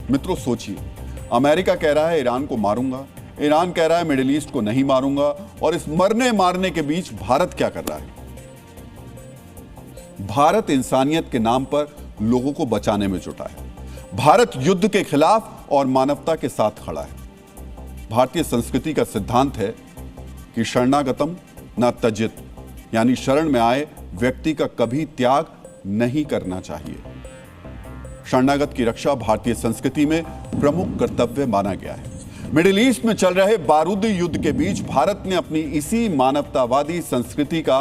मित्रों सोचिए, अमेरिका कह रहा है ईरान को मारूंगा, ईरान कह रहा है मिडिल ईस्ट को नहीं मारूंगा, और इस मरने मारने के बीच भारत क्या कर रहा है? भारत इंसानियत के नाम पर लोगों को बचाने में जुटा है। भारत युद्ध के खिलाफ और मानवता के साथ खड़ा है। भारतीय संस्कृति का सिद्धांत है कि शरणागतम न त्यजेत, यानी शरण में आए व्यक्ति का कभी त्याग नहीं करना चाहिए। शरणागत की रक्षा भारतीय संस्कृति में प्रमुख कर्तव्य माना गया है। मिडिल ईस्ट में चल रहे बारूदी युद्ध के बीच भारत ने अपनी इसी मानवतावादी संस्कृति का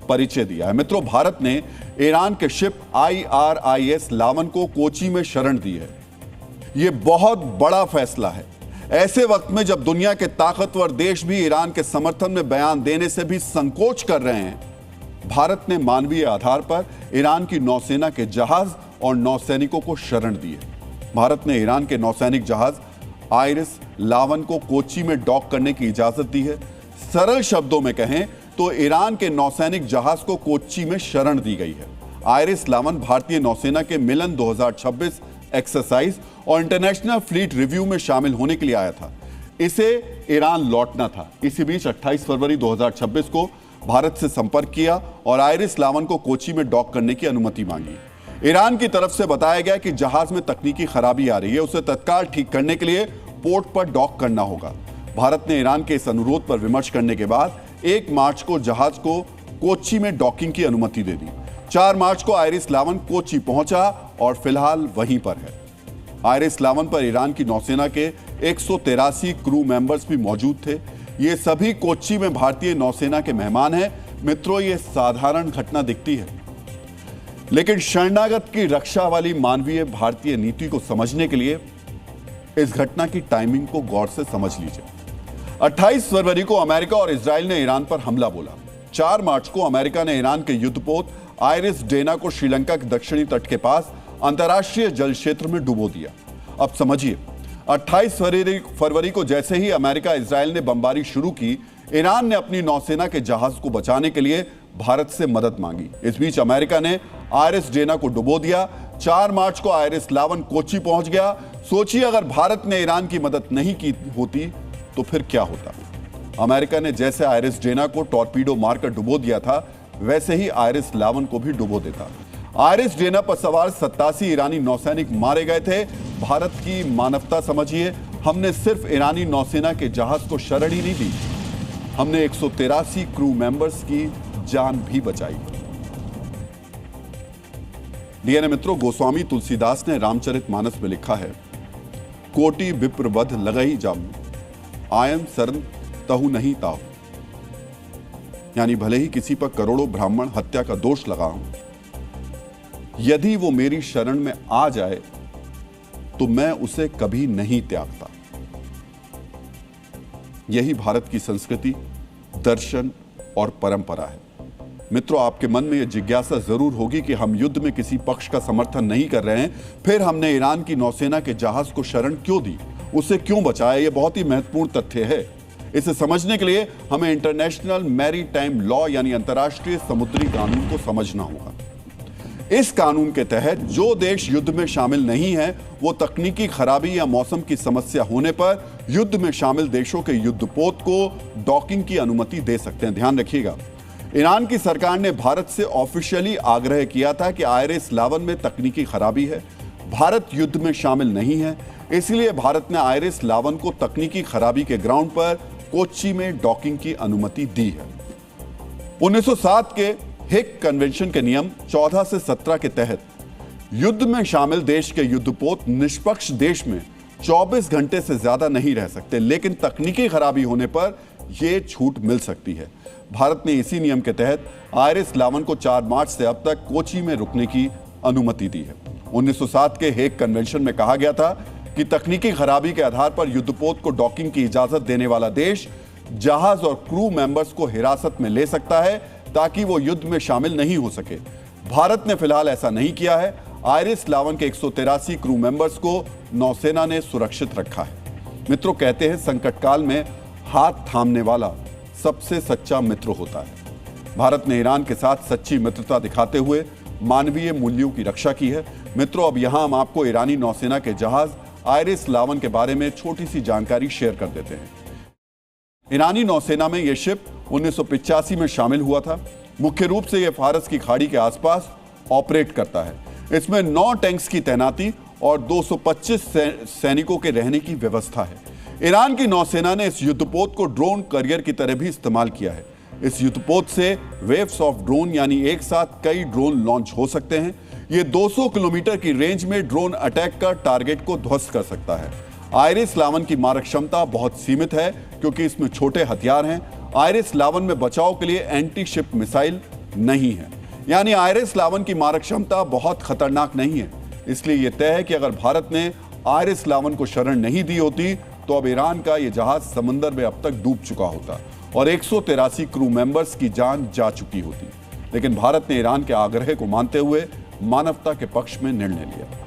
परिचय दिया है। मित्रों, भारत ने ईरान के शिप IRIS लावन को कोची में शरण दी है। यह बहुत बड़ा फैसला है। ऐसे वक्त में जब दुनिया के ताकतवर देश भी ईरान के समर्थन में बयान देने से भी संकोच कर रहे हैं, भारत ने मानवीय आधार पर ईरान की नौसेना के जहाज और नौसैनिकों को शरण दी है। भारत ने ईरान के नौसैनिक जहाज आइरिस लावन को कोची में डॉक करने की इजाजत दी है। सरल शब्दों में कहें तो ईरान के नौसैनिक जहाज को कोची में शरण दी गई है। आइरिस लावन भारतीय नौसेना के मिलन 2026 एक्सरसाइज और इंटरनेशनल फ्लीट रिव्यू में शामिल होने के लिए आया था। इसे ईरान लौटना था। इसी बीच 28 फरवरी 2026 को भारत से संपर्क किया और आइरिस लावन को कोची में डॉक करने की अनुमति मांगी। ईरान की तरफ से बताया गया कि जहाज में तकनीकी खराबी आ रही है, उसे तत्काल ठीक करने के लिए पोर्ट पर डॉक करना होगा। भारत ने ईरान के इस अनुरोध पर विमर्श करने के बाद 1 मार्च को जहाज को कोची में डॉकिंग की अनुमति दे दी। 4 मार्च को आइरिस लावन कोची पहुंचा और फिलहाल वहीं पर है। आइरिस लावन पर ईरान की नौसेना के 183 क्रू मेंबर्स भी मौजूद थे। ये सभी कोची में भारतीय नौसेना के मेहमान हैं। मित्रों, ये साधारण घटना दिखती है, लेकिन शरणागत की रक्षा वाली मानवीय भारतीय नीति को समझने के लिए इस घटना की टाइमिंग को गौर से समझ लीजिए। 28 फरवरी को अमेरिका और इजराइल ने ईरान पर हमला बोला। 4 मार्च को अमेरिका ने ईरान के युद्धपोत आइरिस डेना को श्रीलंका के दक्षिणी तट के पास अंतर्राष्ट्रीय जल क्षेत्र में डुबो दिया। अब समझिए, 28 फरवरी को जैसे ही अमेरिका इजराइल ने बमबारी शुरू की, ईरान ने अपनी नौसेना के जहाज को बचाने के लिए भारत से मदद मांगी। इस बीच अमेरिका ने आइरिस डेना को डुबो दिया। 4 मार्च को आइरिस लावन कोची पहुंच गया। सोचिए, अगर भारत ने ईरान की मदद नहीं की होती तो फिर क्या होता? अमेरिका ने जैसे आइरिस डेना को टॉर्पीडो मारकर डुबो दिया था, वैसे ही आइरिस लावन को भी डुबो देता। आइरिस डेना पर सवार 87 ईरानी नौसैनिक मारे गए थे। भारत की मानवता समझिए, हमने सिर्फ ईरानी नौसेना के जहाज को शरण ही नहीं दी, हमने 183 क्रू मेंबर्स की जान भी बचाई। डीएनए मित्रों, गोस्वामी तुलसीदास ने रामचरितमानस में लिखा है, कोटि विप्र वध लगहि जामु, आयन शरण तहु नहीं ताहु। यानी भले ही किसी पर करोड़ों ब्राह्मण हत्या का दोष लगाऊं, यदि वो मेरी शरण में आ जाए तो मैं उसे कभी नहीं त्यागता। यही भारत की संस्कृति, दर्शन और परंपरा है। मित्रों, आपके मन में यह जिज्ञासा जरूर होगी कि हम युद्ध में किसी पक्ष का समर्थन नहीं कर रहे हैं, फिर हमने ईरान की नौसेना के जहाज को शरण क्यों दी, उसे क्यों बचाया? यह बहुत ही महत्वपूर्ण तथ्य है। इसे समझने के लिए हमें इंटरनेशनल मैरीटाइम लॉ यानी अंतर्राष्ट्रीय समुद्री कानून को समझना होगा। इस कानून के तहत जो देश युद्ध में शामिल नहीं है, वो तकनीकी खराबी या मौसम की समस्या होने पर युद्ध में शामिल देशों के युद्धपोत को डॉकिंग की अनुमति दे सकते हैं। ध्यान रखिएगा, ईरान की सरकार ने भारत से ऑफिशियली आग्रह किया था कि आइरिस लावन में तकनीकी खराबी है, भारत युद्ध में शामिल नहीं है, इसलिए भारत ने आइरिस लावन को तकनीकी खराबी के ग्राउंड पर कोच्चि में डॉकिंग की अनुमति दी है। 1907 के हेग कन्वेंशन के नियम 14 से 17 के तहत युद्ध में शामिल देश के युद्धपोत निष्पक्ष देश में 24 घंटे से ज्यादा नहीं रह सकते, लेकिन तकनीकी खराबी होने पर यह छूट मिल सकती है। भारत ने इसी नियम के तहत आइरिस लावन को 4 मार्च से अब तक कोची में रुकने की अनुमति दी है। 1907 के हेग कन्वेंशन में कहा गया था कि तकनीकी खराबी के आधार पर युद्धपोत को डॉकिंग की इजाजत देने वाला देश जहाज और क्रू मेंबर्स को हिरासत में ले सकता है ताकि वो युद्ध में शामिल नहीं हो सके। भारत ने फिलहाल ऐसा नहीं किया है। आइरिस लावन के 183 क्रू मेंबर्स को नौसेना ने सुरक्षित रखा है। मित्रों, कहते हैं संकट काल में हाथ थामने वाला सबसे सच्चा मित्र होता है। भारत ने ईरान के साथ सच्ची मित्रता दिखाते हुए मानवीय मूल्यों की रक्षा की है। मित्रों, अब यहां हम आपको ईरानी नौसेना के जहाज आयरिस लावन के बारे में छोटी सी जानकारी शेयर कर देते हैं। ईरानी नौसेना में यह शिप 1985 में शामिल हुआ था। मुख्य रूप से यह फारस की खाड़ी के आसपास ऑपरेट करता है। इसमें 9 टैंक्स की तैनाती और 225 सैनिकों के रहने की व्यवस्था है। ईरान की नौसेना ने इस युद्धपोत को ड्रोन करियर की तरह भी इस्तेमाल किया है। इस युद्धपोत से वेव्स ऑफ ड्रोन यानी एक साथ कई ड्रोन लॉन्च हो सकते हैं। यह 200 किलोमीटर की रेंज में ड्रोन अटैक कर टारगेट को ध्वस्त कर सकता है। आयरिस लावन की मारक क्षमता बहुत सीमित है क्योंकि इसमें छोटे हथियार हैं। आयरिस लावन में बचाव के लिए एंटी शिप मिसाइल नहीं है, यानी आयरिस लावन की मारक क्षमता बहुत खतरनाक नहीं है। इसलिए यह तय है कि अगर भारत ने आयरिस लावन को शरण नहीं दी होती तो अब ईरान का यह जहाज समंदर में अब तक डूब चुका होता और 183 क्रू मेंबर्स की जान जा चुकी होती। लेकिन भारत ने ईरान के आग्रह को मानते हुए मानवता के पक्ष में निर्णय लिया।